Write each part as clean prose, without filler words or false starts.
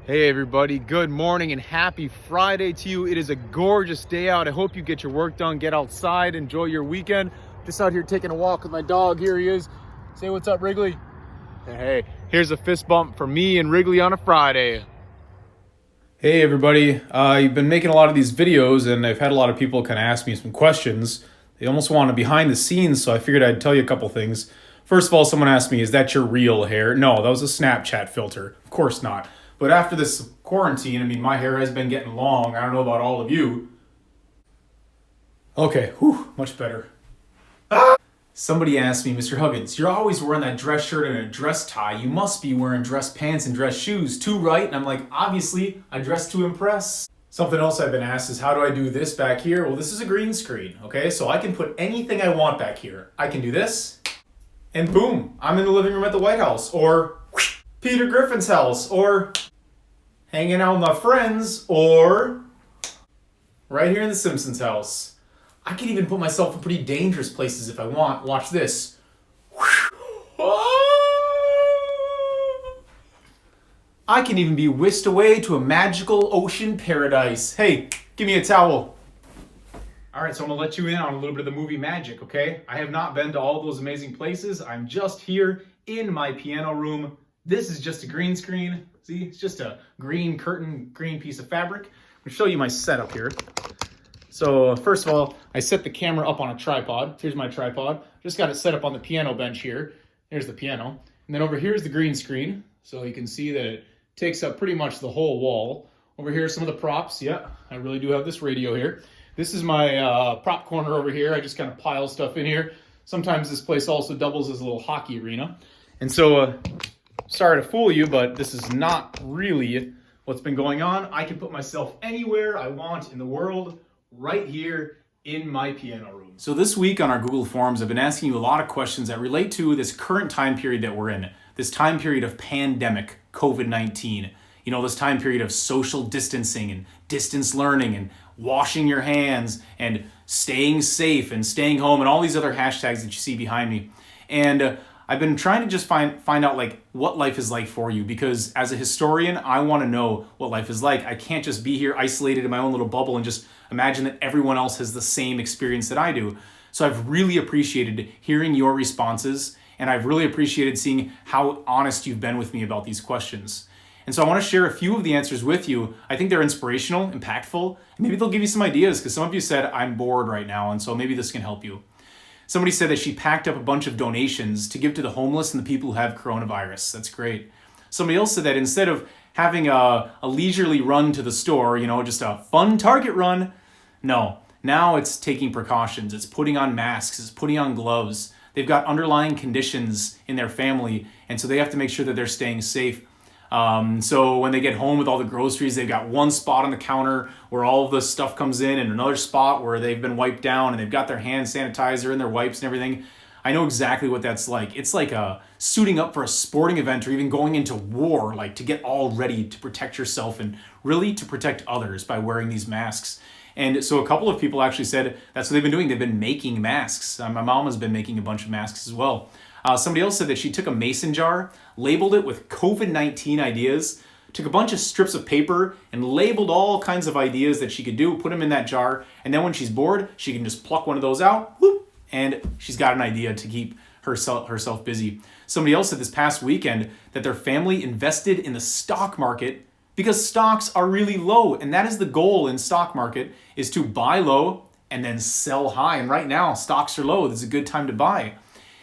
Hey everybody, good morning and happy Friday to you. It is a gorgeous day out. I hope you get your work done, get outside, enjoy your weekend. Just out here taking a walk with my dog. Here he is. Say what's up, Wrigley. Hey, here's a fist bump for me and Wrigley on a Friday. Hey everybody, I've been making a lot of these videos and I've had a lot of people kind of ask me some questions. They almost want to behind the scenes, so I figured I'd tell you a couple things. First of all, someone asked me, is that your real hair? No, that was a Snapchat filter. Of course not. But after this quarantine, my hair has been getting long. I don't know about all of you. Okay, much better. Somebody asked me, Mr. Huggins, you're always wearing that dress shirt and a dress tie. You must be wearing dress pants and dress shoes too, right? And I'm like, obviously, I dress to impress. Something else I've been asked is, how do I do this back here? Well, this is a green screen, okay? So I can put anything I want back here. I can do this, and boom, I'm in the living room at the White House, or Peter Griffin's house, or hanging out with my friends, or right here in the Simpsons house. I can even put myself in pretty dangerous places if I want. Watch this. I can even be whisked away to a magical ocean paradise. Hey, give me a towel. All right, so I'm gonna let you in on a little bit of the movie magic, okay? I have not been to all those amazing places. I'm just here in my piano room. This is just a green screen. See, it's just a green curtain, green piece of fabric. I'm gonna show you my setup here. So first of all, I set the camera up on a tripod. Here's my tripod. Just got it set up on the piano bench here. Here's the piano. And then over here is the green screen. So you can see that it takes up pretty much the whole wall. Over here are some of the props. Yeah, I really do have this radio here. This is my prop corner over here. I just kind of pile stuff in here. Sometimes this place also doubles as a little hockey arena. And so, sorry to fool you, but this is not really what's been going on. I can put myself anywhere I want in the world, right here in my piano room. So this week on our Google Forums, I've been asking you a lot of questions that relate to this current time period that we're in, this time period of pandemic, COVID-19. You know, this time period of social distancing and distance learning and washing your hands and staying safe and staying home and all these other hashtags that you see behind me. And I've been trying to just find out like what life is like for you, because as a historian, I want to know what life is like. I can't just be here isolated in my own little bubble and just imagine that everyone else has the same experience that I do. So I've really appreciated hearing your responses, and I've really appreciated seeing how honest you've been with me about these questions. And so I want to share a few of the answers with you. I think they're inspirational, impactful, and maybe they'll give you some ideas, because some of you said, I'm bored right now, and so maybe this can help you. Somebody said that she packed up a bunch of donations to give to the homeless and the people who have coronavirus. That's great. Somebody else said that instead of having a leisurely run to the store, just a fun Target run, no. Now it's taking precautions. It's putting on masks. It's putting on gloves. They've got underlying conditions in their family, and so they have to make sure that they're staying safe. So when they get home with all the groceries, they've got one spot on the counter where all of the stuff comes in, and another spot where they've been wiped down and they've got their hand sanitizer and their wipes and everything. I know exactly what that's like. It's like suiting up for a sporting event or even going into war, like to get all ready to protect yourself and really to protect others by wearing these masks. And so a couple of people actually said that's what they've been doing. They've been making masks. My mom has been making a bunch of masks as well. Somebody else said that she took a mason jar, labeled it with COVID-19 ideas, took a bunch of strips of paper and labeled all kinds of ideas that she could do, put them in that jar, and then when she's bored, she can just pluck one of those out, whoop, and she's got an idea to keep herself busy. Somebody else said this past weekend that their family invested in the stock market because stocks are really low, and that is the goal in stock market, is to buy low and then sell high. And right now, stocks are low. This is a good time to buy.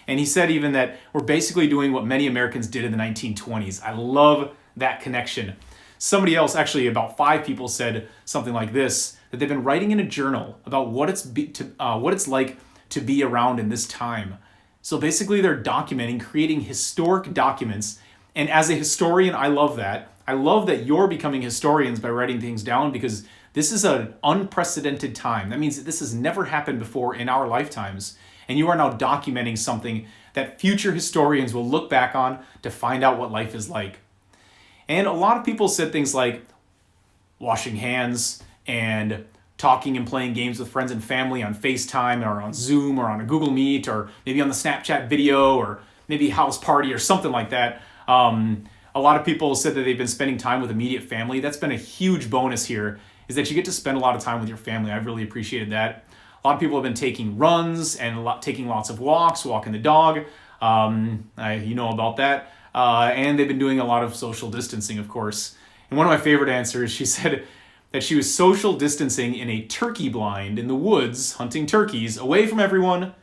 And he said even that we're basically doing what many Americans did in the 1920s. I love that connection. Somebody else, actually about 5 people, said something like this, that they've been writing in a journal about what it's like to be around in this time. So basically they're documenting, creating historic documents. And as a historian, I love that. I love that you're becoming historians by writing things down, because this is an unprecedented time. That means that this has never happened before in our lifetimes. And you are now documenting something that future historians will look back on to find out what life is like. And a lot of people said things like washing hands and talking and playing games with friends and family on FaceTime or on Zoom or on a Google Meet or maybe on the Snapchat video or maybe house party or something like that. A lot of people said that they've been spending time with immediate family. That's been a huge bonus here, is that you get to spend a lot of time with your family. I've really appreciated that. A lot of people have been taking runs and taking lots of walks, walking the dog. You know about that. And they've been doing a lot of social distancing, of course. And one of my favorite answers, she said that she was social distancing in a turkey blind in the woods, hunting turkeys away from everyone,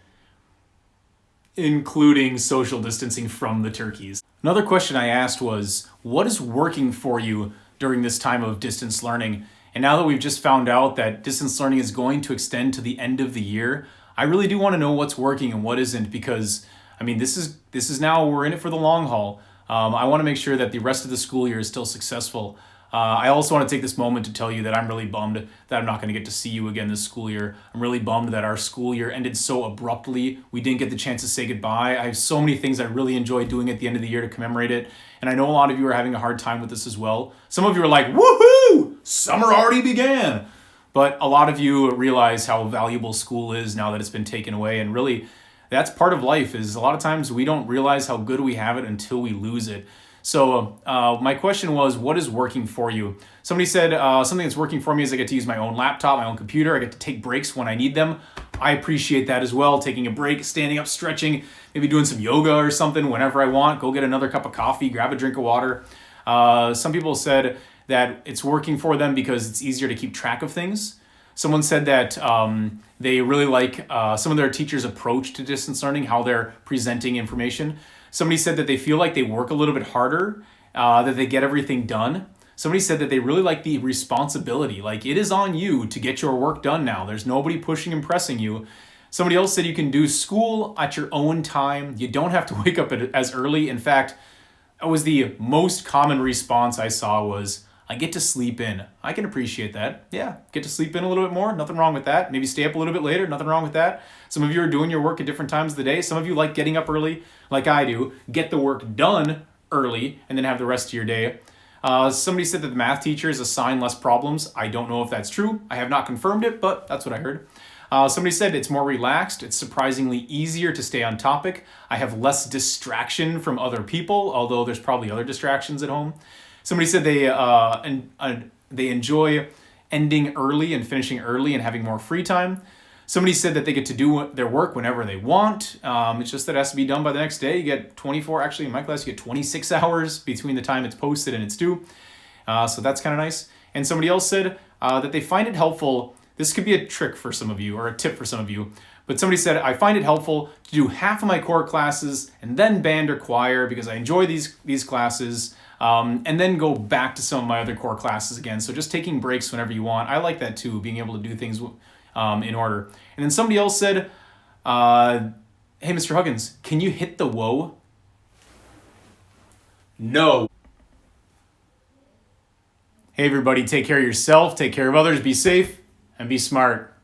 including social distancing from the turkeys. Another question I asked was, what is working for you during this time of distance learning? And now that we've just found out that distance learning is going to extend to the end of the year, I really do want to know what's working and what isn't, because I mean, this is now, we're in it for the long haul. I want to make sure that the rest of the school year is still successful. I also want to take this moment to tell you that I'm really bummed that I'm not going to get to see you again this school year. I'm really bummed that our school year ended so abruptly. We didn't get the chance to say goodbye. I have so many things I really enjoy doing at the end of the year to commemorate it. And I know a lot of you are having a hard time with this as well. Some of you are like, woohoo! Summer already began. But a lot of you realize how valuable school is now that it's been taken away. And really, that's part of life, is a lot of times we don't realize how good we have it until we lose it. So my question was, what is working for you? Somebody said something that's working for me is I get to use my own laptop, my own computer. I get to take breaks when I need them. I appreciate that as well. Taking a break, standing up, stretching, maybe doing some yoga or something whenever I want. Go get another cup of coffee, grab a drink of water. Some people said that it's working for them because it's easier to keep track of things. Someone said that they really like some of their teachers' approach to distance learning, how they're presenting information. Somebody said that they feel like they work a little bit harder, that they get everything done. Somebody said that they really like the responsibility. Like, it is on you to get your work done now. There's nobody pushing and pressing you. Somebody else said you can do school at your own time. You don't have to wake up as early. In fact, it was the most common response I saw was, I get to sleep in. I can appreciate that. Yeah, get to sleep in a little bit more. Nothing wrong with that. Maybe stay up a little bit later. Nothing wrong with that. Some of you are doing your work at different times of the day. Some of you like getting up early, like I do. Get the work done early and then have the rest of your day. Somebody said that the math teachers assign less problems. I don't know if that's true. I have not confirmed it, but that's what I heard. Somebody said it's more relaxed. It's surprisingly easier to stay on topic. I have less distraction from other people, although there's probably other distractions at home. Somebody said they enjoy ending early and finishing early and having more free time. Somebody said that they get to do their work whenever they want. It's just that it has to be done by the next day. You get 24, actually in my class, you get 26 hours between the time it's posted and it's due. So that's kind of nice. And somebody else said that they find it helpful. This could be a trick for some of you or a tip for some of you. But somebody said, I find it helpful to do half of my core classes and then band or choir because I enjoy these classes. And then go back to some of my other core classes again. So just taking breaks whenever you want. I like that too, being able to do things in order. And then somebody else said, hey, Mr. Huggins, can you hit the whoa? No. Hey, everybody, take care of yourself, take care of others, be safe, and be smart.